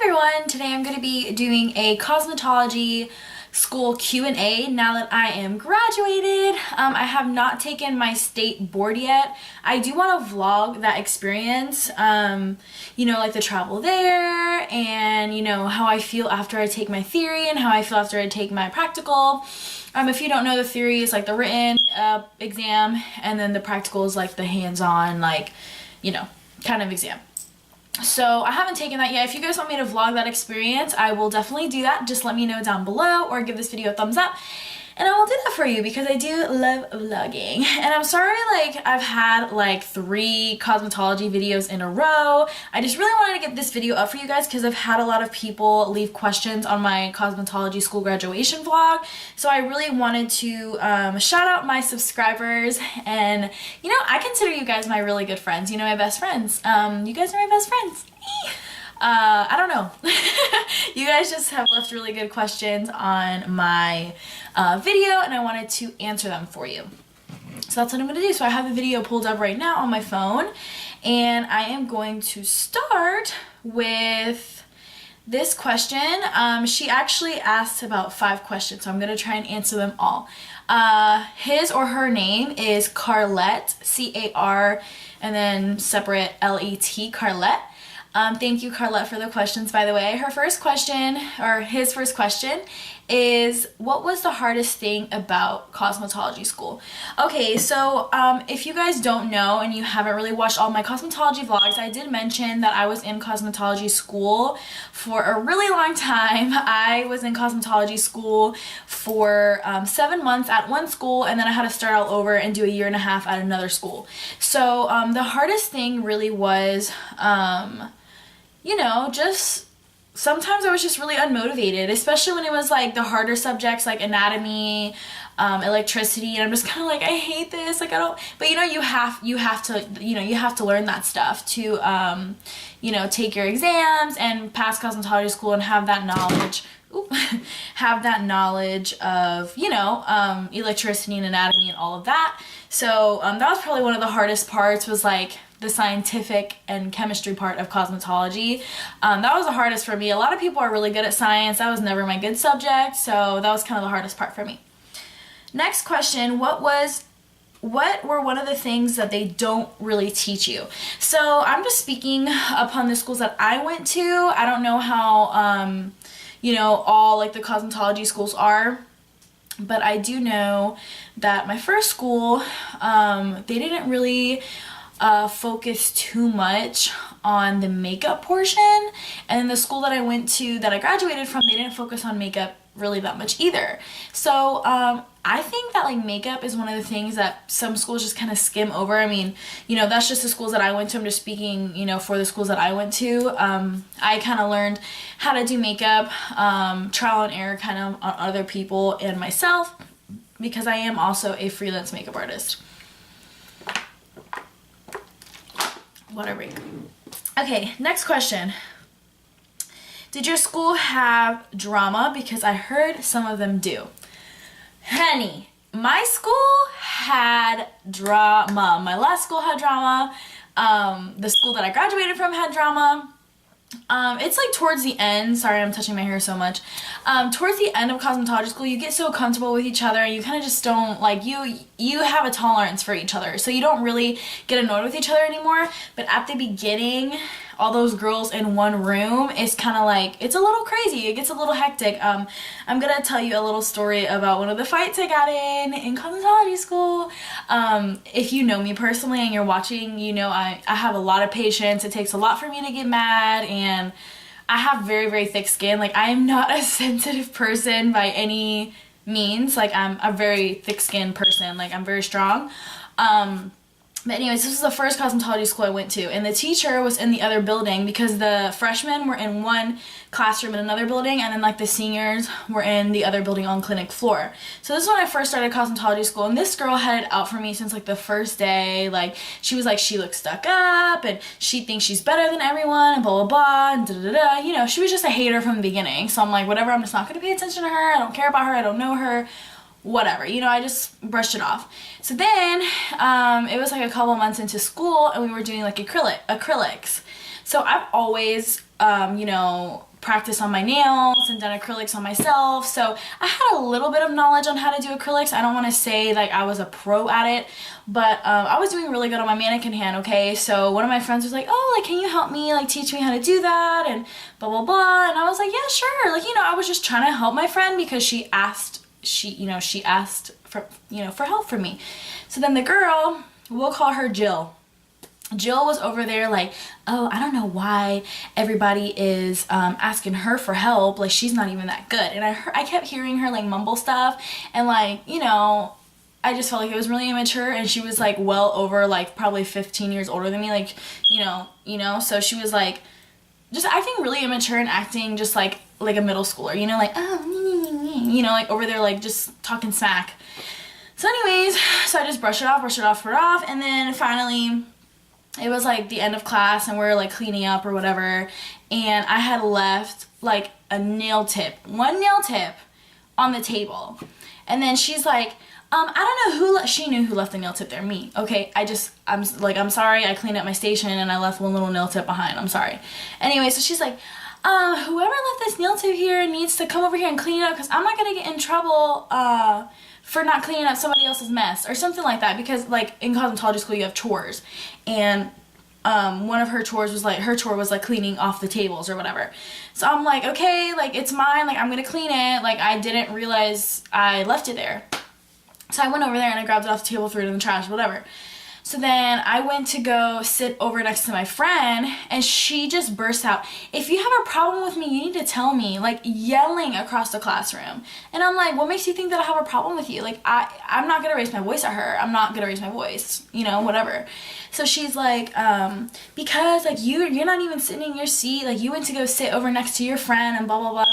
everyone, today I'm going to be doing a cosmetology school Q&A now that I am graduated. I have not taken my state board yet. I do want to vlog that experience, like the travel there and, how I feel after I take my theory and how I feel after I take my practical. If you don't know, the theory is like the written exam, and then the practical is like the hands-on, kind of exam. So I haven't taken that yet. If you guys want me to vlog that experience, I will definitely do that. Just let me know down below or give this video a thumbs up and I will do that for you because I do love vlogging. And I'm sorry I've had 3 cosmetology videos in a row. I just really wanted to get this video up for you guys because I've had a lot of people leave questions on my cosmetology school graduation vlog. So I really wanted to shout out my subscribers, and I consider you guys my really good friends, my best friends. You guys are my best friends. I don't know. You guys just have left really good questions on my video and I wanted to answer them for you. So that's what I'm going to do. So I have the video pulled up right now on my phone and I am going to start with this question. She actually asked about 5 questions, so I'm going to try and answer them all. His or her name is Carlette, C-A-R, and then separate L-E-T, Carlette. Thank you, Carlette, for the questions, by the way. Her first question, or his first question, is what was the hardest thing about cosmetology school? Okay, so if you guys don't know and you haven't really watched all my cosmetology vlogs, I did mention that I was in cosmetology school for a really long time. I was in cosmetology school for 7 months at one school, and then I had to start all over and do a year and a half at another school. So the hardest thing really was just sometimes I was just really unmotivated, especially when it was the harder subjects like anatomy, electricity, and I'm just kind of I hate this, I don't, but you have to learn that stuff to take your exams and pass cosmetology school and have that knowledge. Have that knowledge of electricity and anatomy and all of that. So that was probably one of the hardest parts, was the scientific and chemistry part of cosmetology. That was the hardest for me. A lot of people are really good at science. That was never my good subject, so that was kind of the hardest part for me. Next question, what were one of the things that they don't really teach you? So I'm just speaking upon the schools that I went to. I don't know how all the cosmetology schools are, but I do know that my first school, they didn't really focus too much on the makeup portion, and the school that I went to, that I graduated from, they didn't focus on makeup really that much either. So I think that makeup is one of the things that some schools just kind of skim over. I mean, that's just the schools that I went to. I'm just speaking, for the schools that I went to. I kind of learned how to do makeup, trial and error kind of on other people and myself, because I am also a freelance makeup artist. Water break. Okay, next question. Did your school have drama? Because I heard some of them do. Honey, my school had drama. My last school had drama. The school that I graduated from had drama. It's towards the end, sorry I'm touching my hair so much, towards the end of cosmetology school, you get so comfortable with each other and you kind of just don't, you have a tolerance for each other, so you don't really get annoyed with each other anymore. But at the beginning, all those girls in one room, it's kind of it's a little crazy, it gets a little hectic. I'm gonna tell you a little story about one of the fights I got in cosmetology school. If you know me personally and you're watching, I have a lot of patience. It takes a lot for me to get mad, and I have very, very thick skin. I am not a sensitive person by any means. I'm a very thick-skinned person. I'm very strong. But anyways, this was the first cosmetology school I went to, and the teacher was in the other building because the freshmen were in one classroom in another building, and then the seniors were in the other building on clinic floor. So this is when I first started cosmetology school, and this girl had it out for me since the first day. She was she looks stuck up, and she thinks she's better than everyone, and blah blah blah, and da da da. She was just a hater from the beginning. So I'm whatever, I'm just not gonna pay attention to her. I don't care about her. I don't know her. Whatever, I just brushed it off. So then it was a couple months into school, and we were doing acrylics. So I've always practiced on my nails and done acrylics on myself. So I had a little bit of knowledge on how to do acrylics. I don't want to say like I was a pro at it, but I was doing really good on my mannequin hand, okay? So one of my friends was like, oh, like, can you help me, like, teach me how to do that, and blah, blah, blah. And I was like, yeah, sure. Like, I was just trying to help my friend because she asked for, for help from me. So then the girl, we'll call her Jill. Jill was over there like, oh, I don't know why everybody is asking her for help. Like, she's not even that good. And I kept hearing her like mumble stuff, and like, I just felt like it was really immature, and she was like well over like probably 15 years older than me, like, so she was like just acting really immature and acting just like a middle schooler, like, oh, like over there like just talking smack. So anyways, so I just brushed it off, and then finally it was like the end of class and we're like cleaning up or whatever, and I had left like one nail tip on the table, and then she's like, I don't know she knew who left the nail tip there, me, okay, I'm sorry, I cleaned up my station and I left one little nail tip behind, I'm sorry. Anyway, so she's like, whoever left this nail tip here needs to come over here and clean it up, because I'm not gonna get in trouble, for not cleaning up somebody else's mess or something like that, because like in cosmetology school you have chores, and one of her chores was like cleaning off the tables or whatever. So I'm like, okay, like it's mine, like I'm gonna clean it, like I didn't realize I left it there. So I went over there and I grabbed it off the table, threw it in the trash, whatever. So then I went to go sit over next to my friend, and she just burst out, if you have a problem with me, you need to tell me, like yelling across the classroom. And I'm like, what makes you think that I have a problem with you? Like, I'm not gonna raise my voice at her. I'm not gonna raise my voice, whatever. So she's like, because like you're not even sitting in your seat, like you went to go sit over next to your friend and blah, blah, blah.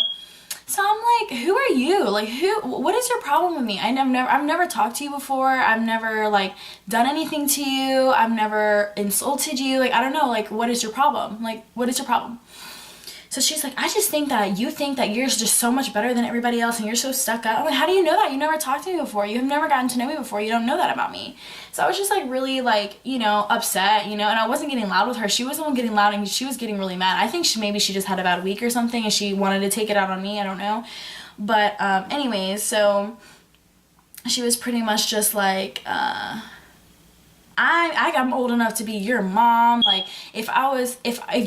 So I'm like, who are you? Like, what is your problem with me? I've never talked to you before. I've never, like, done anything to you. I've never insulted you. Like, I don't know, like, what is your problem? Like, what is your problem? So she's like, I just think that you think that you're just so much better than everybody else and you're so stuck up. I'm like, how do you know that? You never talked to me before. You have never gotten to know me before. You don't know that about me. So I was just like really like, upset, and I wasn't getting loud with her. She was the one getting loud, and she was getting really mad. I think maybe she just had a bad week or something and she wanted to take it out on me. I don't know. But anyways, so she was pretty much just like, I'm old enough to be your mom. Like, if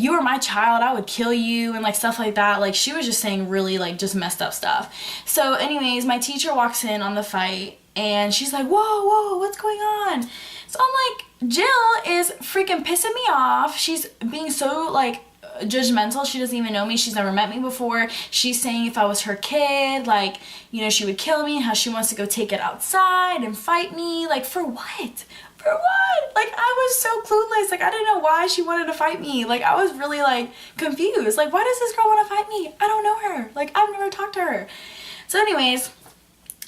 you were my child, I would kill you, and like stuff like that. Like, she was just saying really like just messed up stuff. So anyways, my teacher walks in on the fight, and she's like, whoa, what's going on? So I'm like, Jill is freaking pissing me off. She's being so like judgmental. She doesn't even know me. She's never met me before. She's saying if I was her kid, like, she would kill me, how she wants to go take it outside and fight me. Like, for what? For what? Like, I was so clueless. Like, I didn't know why she wanted to fight me. Like, I was really like confused. Like, why does this girl want to fight me? I don't know her. Like, I've never talked to her. So anyways,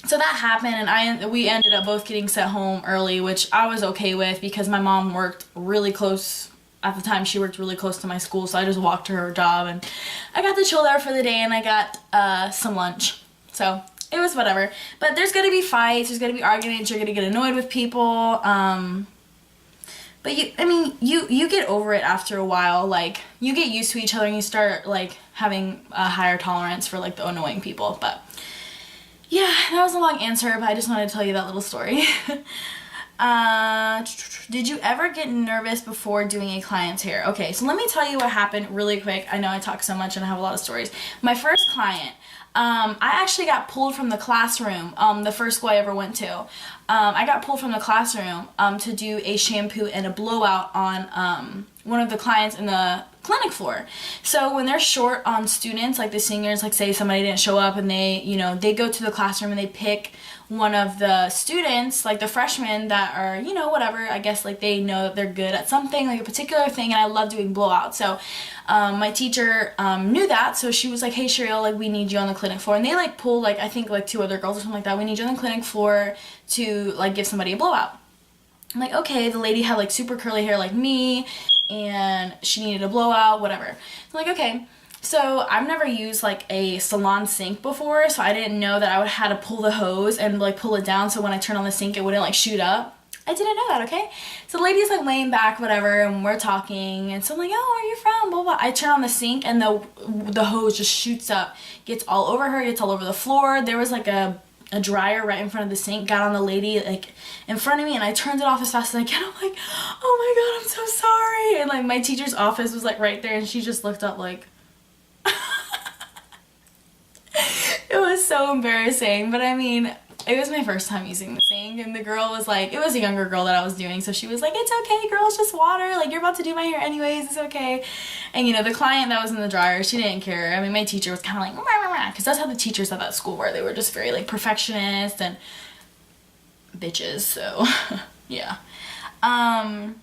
so that happened, and we ended up both getting sent home early, which I was okay with because my mom worked really close. At the time, she worked really close to my school, so I just walked to her job, and I got to chill there for the day, and I got some lunch. So it was whatever. But there's gonna be fights, there's gonna be arguments, you're gonna get annoyed with people. But you get over it after a while. Like, you get used to each other, and you start like having a higher tolerance for like the annoying people. But yeah, that was a long answer, but I just wanted to tell you that little story. Did you ever get nervous before doing a client's hair? Okay, so let me tell you what happened really quick. I know I talk so much and I have a lot of stories. My first client, I actually got pulled from the classroom, the first school I ever went to. I got pulled from the classroom to do a shampoo and a blowout on one of the clients in the clinic floor. So when they're short on students, like the seniors, like say somebody didn't show up and they go to the classroom and they pick one of the students, like the freshmen that are, whatever, I guess like they know that they're good at something, like a particular thing, and I love doing blowouts. So my teacher knew that, so she was like, hey Cheryl, like we need you on the clinic floor. And they like pulled like, I think like 2 other girls or something like that. We need you on the clinic floor to like give somebody a blowout. I'm like, okay, the lady had like super curly hair like me, and she needed a blowout, whatever. I'm like, okay. So I've never used like a salon sink before, so I didn't know that I would have to pull the hose and like pull it down so when I turn on the sink it wouldn't like shoot up. I didn't know that, okay? So the lady's like laying back, whatever, and we're talking, and so I'm like, oh, where are you from? Blah, blah. I turn on the sink, and the hose just shoots up, gets all over her, gets all over the floor. There was like a dryer right in front of the sink, got on the lady like in front of me, and I turned it off as fast as I can. I'm like, oh my god, I'm so sorry. And like my teacher's office was like right there, and she just looked up like, it was so embarrassing. But I mean, it was my first time using the sink, and the girl was like, it was a younger girl that I was doing, so she was like, it's okay girl, it's just water, like you're about to do my hair anyways, it's okay. And you know, the client that was in the dryer, she didn't care. I mean, my teacher was kind of like, because that's how the teachers at that school were. They were just very like perfectionist and bitches, so yeah. And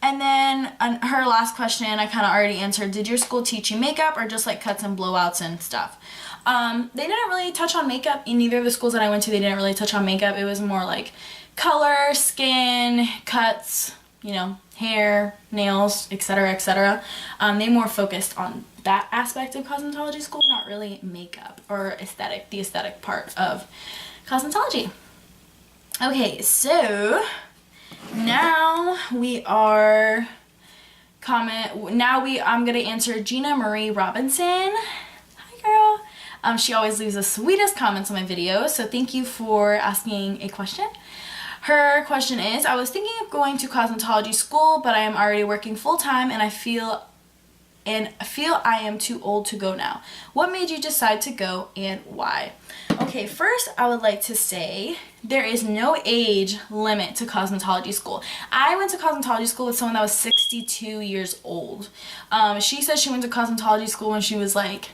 then her last question I kind of already answered. Did your school teach you makeup or just like cuts and blowouts and stuff? They didn't really touch on makeup in either of the schools that I went to. They didn't really touch on makeup. It was more like color, skin, cuts, you know, hair, nails, etc., etc. They more focused on that aspect of cosmetology school, not really makeup or aesthetic, the aesthetic part of cosmetology. Okay, so now I'm gonna answer Gina Marie Robinson. Hi girl. She always leaves the sweetest comments on my videos, so thank you for asking a question. Her question is, I was thinking of going to cosmetology school, but I am already working full-time and I feel I am too old to go now. What made you decide to go and why? Okay, first I would like to say there is no age limit to cosmetology school. I went to cosmetology school with someone that was 62 years old. She said she went to cosmetology school when she was like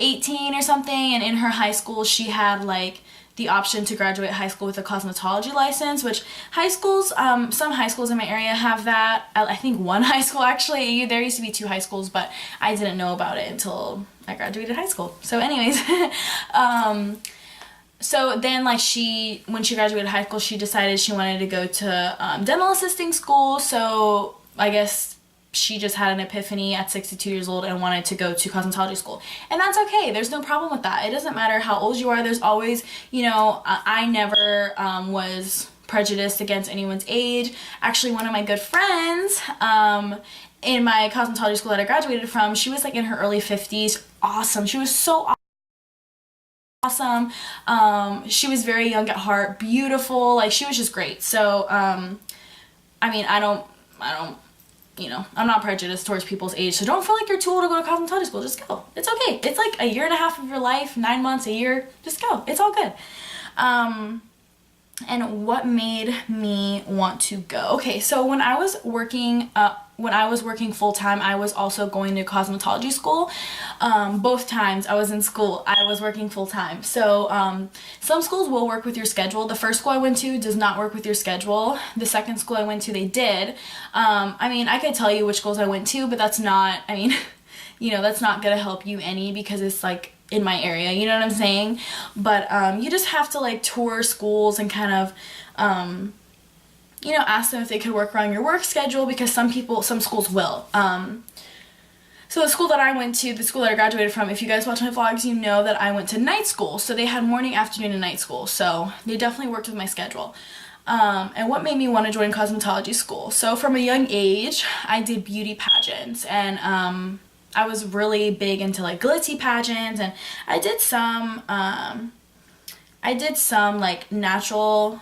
18 or something, and in her high school she had like the option to graduate high school with a cosmetology license, which high schools, some high schools in my area have that. I think one high school actually, there used to be 2 high schools, but I didn't know about it until I graduated high school. So anyways, so then like when she graduated high school, she decided she wanted to go to dental assisting school. So I guess she just had an epiphany at 62 years old and wanted to go to cosmetology school. And that's okay. There's no problem with that. It doesn't matter how old you are. There's always, you know, I never was prejudiced against anyone's age. Actually, one of my good friends in my cosmetology school that I graduated from, she was like in her early 50s. Awesome. She was so awesome. She was very young at heart, beautiful. Like, she was just great. So, I mean, I don't, you know, I'm not prejudiced towards people's age, so don't feel like you're too old to go to cosmetology school. Just go. It's okay. It's like a year and a half of your life, 9 months, a year. Just go. It's all good. And what made me want to go? Okay, so when I was working full-time, I was also going to cosmetology school. Both times I was in school, I was working full-time. So some schools will work with your schedule. The first school I went to does not work with your schedule. The second school I went to, they did. I mean, I could tell you which schools I went to, but that's not, I mean, you know, that's not gonna help you any because it's like in my area, you know what I'm saying? But you just have to like tour schools and kind of you know, ask them if they could work around your work schedule, because some schools will. So the school that I went to, the school that I graduated from, if you guys watch my vlogs, you know that I went to night school. So they had morning, afternoon, and night school. So they definitely worked with my schedule. And what made me want to join cosmetology school? So from a young age, I did beauty pageants, and I was really big into like glitzy pageants, and I did some like natural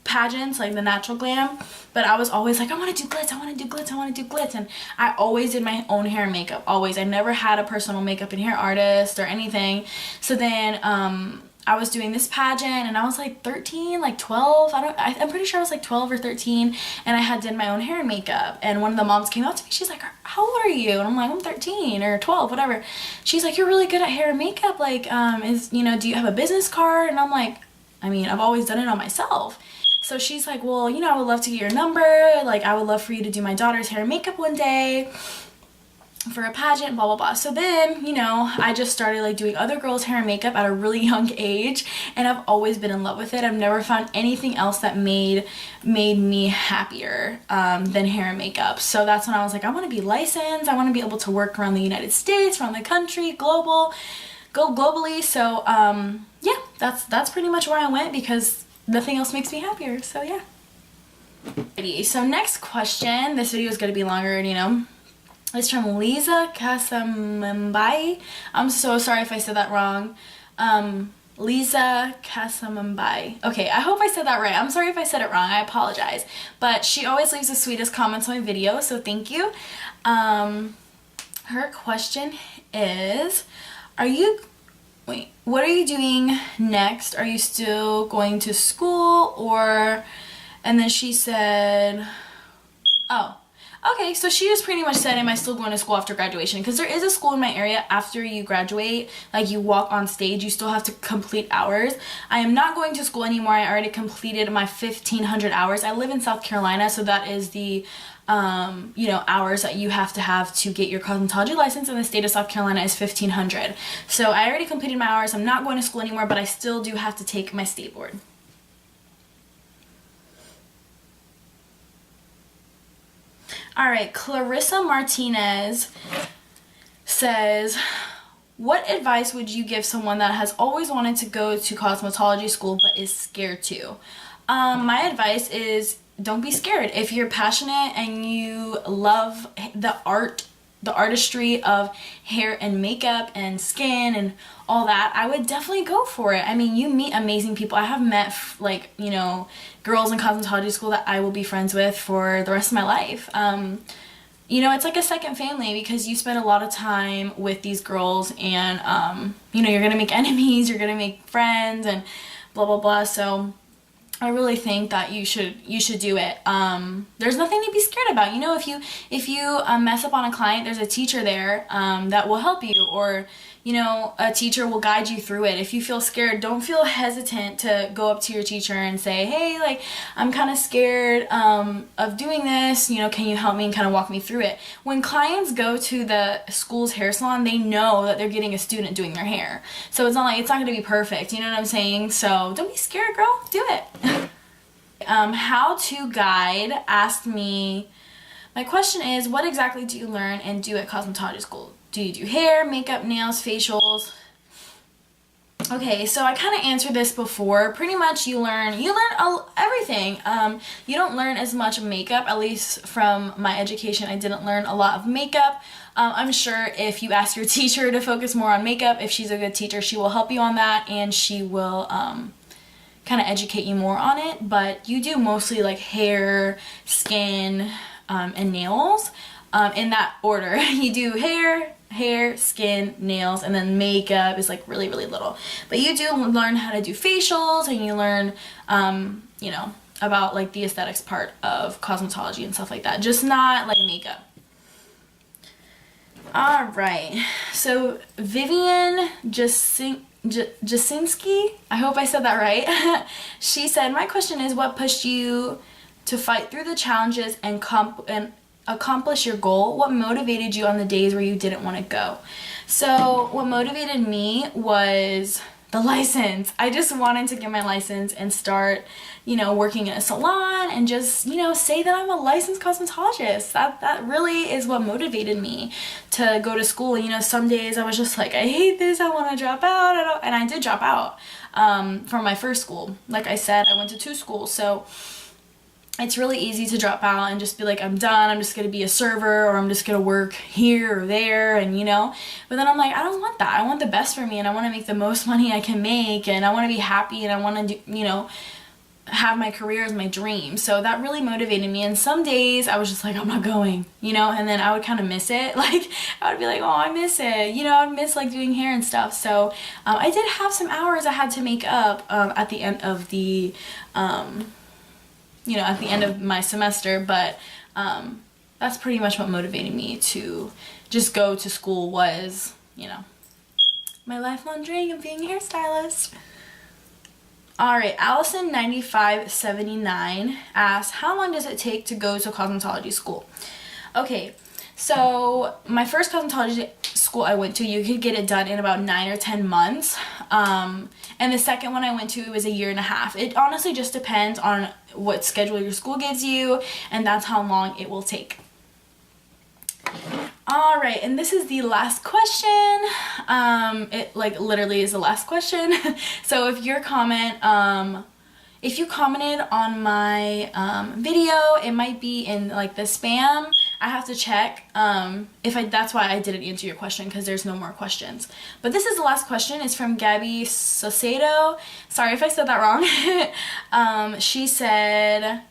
pageants, like the natural glam, but I was always like, I want to do glitz, I want to do glitz, I want to do glitz. And I always did my own hair and makeup, always. I never had a personal makeup and hair artist or anything. So then I was doing this pageant, and I was like 13, like 12, I'm pretty sure I was like 12 or 13, and I had done my own hair and makeup. And one of the moms came up to me, she's like, how old are you? And I'm like, I'm 13 or 12, whatever. She's like, you're really good at hair and makeup, like you know, do you have a business card? And I'm like, I mean, I've always done it on myself. So she's like, well, you know, I would love to get your number, like I would love for you to do my daughter's hair and makeup one day for a pageant, blah blah blah. So then, you know, I just started like doing other girls' hair and makeup at a really young age, and I've always been in love with it. I've never found anything else that made me happier than hair and makeup. So that's when I was like, I want to be licensed, I want to be able to work around the United States, around the country, go globally. So yeah, that's pretty much where I went, because nothing else makes me happier. So yeah. Alrighty, so next question. This video is going to be longer, you know. It's from Lisa Casamambai. I'm so sorry if I said that wrong. Lisa Casamambai. Okay, I hope I said that right. I'm sorry if I said it wrong. I apologize. But she always leaves the sweetest comments on my video, so thank you. Her question is, what are you doing next? Are you still going to school or, and then she said, oh, okay, so she just pretty much said, am I still going to school after graduation? Because there is a school in my area after you graduate, like you walk on stage, you still have to complete hours. I am not going to school anymore. I already completed my 1,500 hours. I live in South Carolina, so that is the you know, hours that you have to get your cosmetology license in the state of South Carolina is 1,500. So I already completed my hours. I'm not going to school anymore, but I still do have to take my state board. Alright, Clarissa Martinez says, what advice would you give someone that has always wanted to go to cosmetology school but is scared to? My advice is, don't be scared. If you're passionate and you love the artistry of hair and makeup and skin and all that, I would definitely go for it. I mean, you meet amazing people. I have met, like, you know, girls in cosmetology school that I will be friends with for the rest of my life. You know, it's like a second family because you spend a lot of time with these girls and, you know, you're going to make enemies, you're going to make friends and blah, blah, blah. So I really think that you should do it. There's nothing to be scared about. You know, if you mess up on a client, there's a teacher there that will help you, or you know, a teacher will guide you through it. If you feel scared, don't feel hesitant to go up to your teacher and say, hey, like, I'm kind of scared of doing this, you know, can you help me and kind of walk me through it. When clients go to the school's hair salon, they know that they're getting a student doing their hair. So it's not like, it's not going to be perfect, you know what I'm saying? So don't be scared, girl, do it. How to Guide asked me, my question is, what exactly do you learn and do at cosmetology school? Do you do hair, makeup, nails, facials? Okay, so I kind of answered this before. Pretty much you learn everything. You don't learn as much makeup, at least from my education. I didn't learn a lot of makeup. I'm sure if you ask your teacher to focus more on makeup, if she's a good teacher, she will help you on that and she will kind of educate you more on it. But you do mostly like hair, skin, and nails in that order. You do hair, skin, nails, and then makeup is like really, really little. But you do learn how to do facials and you learn, you know, about like the aesthetics part of cosmetology and stuff like that. Just not like makeup. Alright, so Vivian Jasinski, I hope I said that right. She said, my question is, what pushed you to fight through the challenges and accomplish your goal? What motivated you on the days where you didn't want to go? So what motivated me was the license. I just wanted to get my license and start, you know, working in a salon and just, you know, say that I'm a licensed cosmetologist. That really is what motivated me to go to school. You know, some days I was just like, I hate this, I want to drop out, and I did drop out from my first school. Like I said, I went to 2 schools, so it's really easy to drop out and just be like, I'm done, I'm just going to be a server, or I'm just going to work here or there, and you know. But then I'm like, I don't want that. I want the best for me, and I want to make the most money I can make, and I want to be happy, and I want to do, you know, have my career as my dream. So that really motivated me. And some days I was just like, I'm not going, you know, and then I would kind of miss it. Like I would be like, oh, I miss it, you know, I miss like doing hair and stuff. So I did have some hours I had to make up at the end of the you know, at the end of my semester, but that's pretty much what motivated me to just go to school was, you know, my lifelong dream of being a hairstylist. Alright, Allison9579 asks, how long does it take to go to cosmetology school? Okay, so my first cosmetology school I went to, you could get it done in about 9 or 10 months. And the second one I went to, it was a year and a half. It honestly just depends on what schedule your school gives you, and that's how long it will take. Alright, and this is the last question. It like literally is the last question. So if your comment if you commented on my video, it might be in like the spam. I have to check that's why I didn't answer your question, because there's no more questions. But this is the last question. It's from Gabby Saucedo. Sorry if I said that wrong. She said,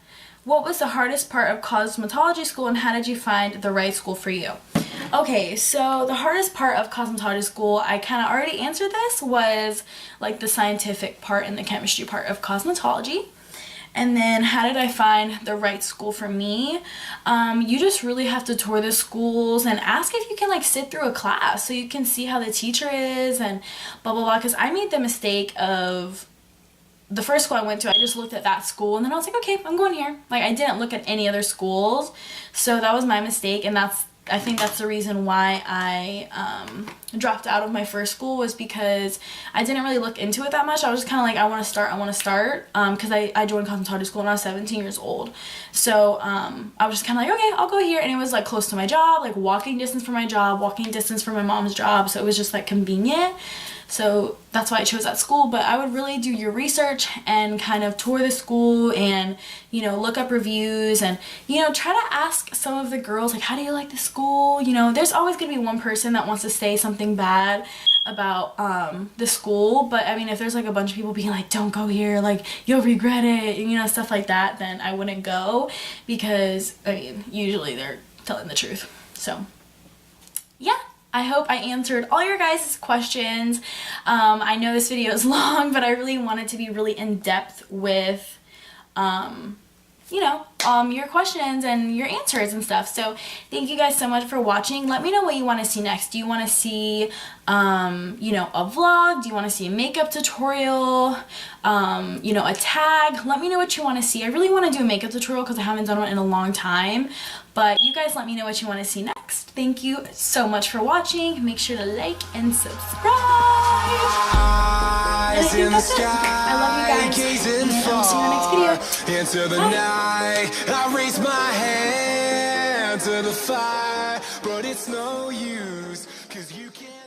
what was the hardest part of cosmetology school and how did you find the right school for you? Okay, so the hardest part of cosmetology school, I kind of already answered this, was like the scientific part and the chemistry part of cosmetology. And then how did I find the right school for me? You just really have to tour the schools and ask if you can like sit through a class so you can see how the teacher is and blah blah blah, because I made the mistake of the first school I went to, I just looked at that school and then I was like, okay, I'm going here. Like, I didn't look at any other schools, so that was my mistake, and I think that's the reason why I dropped out of my first school, was because I didn't really look into it that much. I was just kind of like, I want to start, because I joined cosmetology school when I was 17 years old. So I was just kind of like, okay, I'll go here, and it was like close to my job, like walking distance from my job, walking distance from my mom's job, so it was just like convenient. So that's why I chose that school. But I would really do your research and kind of tour the school and, you know, look up reviews and, you know, try to ask some of the girls, like, how do you like the school? You know, there's always going to be one person that wants to say something bad about the school, but I mean, if there's like a bunch of people being like, don't go here, like, you'll regret it, you know, stuff like that, then I wouldn't go, because I mean, usually they're telling the truth. So yeah, I hope I answered all your guys' questions. I know this video is long, but I really wanted to be really in-depth with you know, your questions and your answers and stuff. So thank you guys so much for watching. Let me know what you want to see next. Do you want to see, you know, a vlog? Do you want to see a makeup tutorial? You know, a tag? Let me know what you want to see. I really want to do a makeup tutorial because I haven't done one in a long time. But you guys let me know what you want to see next. Thank you so much for watching. Make sure to like and subscribe. And I think that's it. I love you guys. And I'll see you in the next video. Into the night, I raise my hand to the fire, but it's no use, 'cause you can't